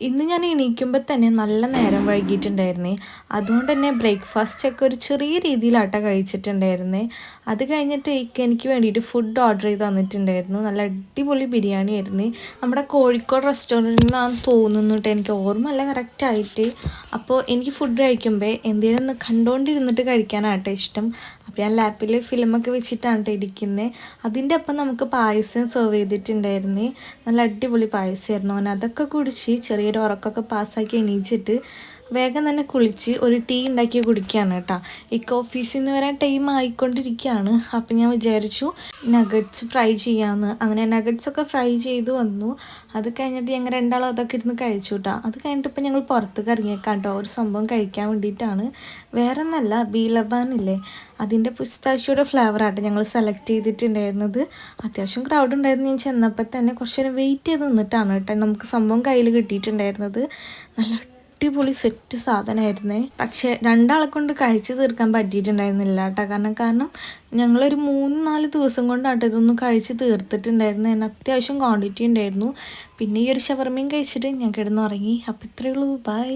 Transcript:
ഇന്ന് ഞാൻ എണീക്കുമ്പോൾ തന്നെ നല്ല നേരം വൈകിയിട്ടുണ്ടായിരുന്നേ. അതുകൊണ്ട് തന്നെ ബ്രേക്ക്ഫാസ്റ്റൊക്കെ ഒരു ചെറിയ രീതിയിലാട്ടോ കഴിച്ചിട്ടുണ്ടായിരുന്നേ. അത് കഴിഞ്ഞിട്ട് എനിക്ക് വേണ്ടിയിട്ട് ഫുഡ് ഓർഡർ ചെയ്ത് തന്നിട്ടുണ്ടായിരുന്നു. നല്ല അടിപൊളി ബിരിയാണി ആയിരുന്നു. നമ്മുടെ കോഴിക്കോട് റെസ്റ്റോറൻറ്റിൽ നിന്നാണ് തോന്നുന്നു കേട്ടോ, എനിക്ക് ഓർമ്മയല്ല കറക്റ്റായിട്ട്. അപ്പോൾ എനിക്ക് ഫുഡ് കഴിക്കുമ്പോൾ എന്തെങ്കിലും ഒന്ന് കണ്ടുകൊണ്ടിരുന്നിട്ട് കഴിക്കാനാട്ടോ ഇഷ്ടം. അപ്പോൾ ഞാൻ ലാപ്പിൽ ഫിലിമൊക്കെ വെച്ചിട്ടാണ് കേട്ടോ ഇരിക്കുന്നത്. അതിൻ്റെ ഒപ്പം നമുക്ക് പായസം സെർവ് ചെയ്തിട്ടുണ്ടായിരുന്നേ. നല്ല അടിപൊളി പായസമായിരുന്നു. അവൻ അതൊക്കെ കുടിച്ച് ചെറിയൊരു ഉറക്കമൊക്കെ പാസ്സാക്കി എണീച്ചിട്ട് വേഗം തന്നെ കുളിച്ച് ഒരു ടീ ഉണ്ടാക്കി കുടിക്കുകയാണ് കേട്ടോ. ഓഫീസിൽ നിന്ന് വരാൻ ടൈം ആയിക്കൊണ്ടിരിക്കുകയാണ്. അപ്പം ഞാൻ വിചാരിച്ചു നഗറ്റ്സ് ഫ്രൈ ചെയ്യാമെന്ന്. അങ്ങനെ നഗറ്റ്സൊക്കെ ഫ്രൈ ചെയ്ത് വന്നു. അത് കഴിഞ്ഞിട്ട് ഞങ്ങൾ രണ്ടാളും അതൊക്കെ ഇരുന്ന് കഴിച്ചു കേട്ടോ. അത് കഴിഞ്ഞിട്ട് ഇപ്പം ഞങ്ങൾ പുറത്തേക്ക് ഇറങ്ങിയേക്കാം കേട്ടോ, ഒരു സംഭവം കഴിക്കാൻ വേണ്ടിയിട്ടാണ്. വേറെ ഒന്നല്ല, ബീലബാനില്ലേ അതിൻ്റെ പിസ്താഷ്യോയുടെ ഫ്ലേവറായിട്ട് ഞങ്ങൾ സെലക്ട് ചെയ്തിട്ടുണ്ടായിരുന്നത്. അത്യാവശ്യം ക്രൗഡ് ഉണ്ടായിരുന്നു. ഞാൻ ചെന്നപ്പോൾ തന്നെ കുറച്ച് നേരം വെയിറ്റ് ചെയ്ത് നിന്നിട്ടാണ് കേട്ടോ നമുക്ക് സംഭവം കയ്യിൽ കിട്ടിയിട്ടുണ്ടായിരുന്നത്. നല്ല അടിപൊളി സെറ്റ് സാധനമായിരുന്നേ. പക്ഷേ രണ്ടാളെ കൊണ്ട് കഴിച്ച് തീർക്കാൻ പറ്റിയിട്ടുണ്ടായിരുന്നില്ല കേട്ടോ. കാരണം ഞങ്ങളൊരു 3-4 ദിവസം കൊണ്ടാട്ടോ ഇതൊന്നും കഴിച്ച് തീർത്തിട്ടുണ്ടായിരുന്നു. അതിന് അത്യാവശ്യം ക്വാണ്ടിറ്റി ഉണ്ടായിരുന്നു. പിന്നെ ഈ ഒരു ഷവർമയും കഴിച്ചിട്ട് ഞാൻ കിടന്നുറങ്ങി. അപ്പോൾ ഇത്രയേ ഉള്ളൂ, ബൈ.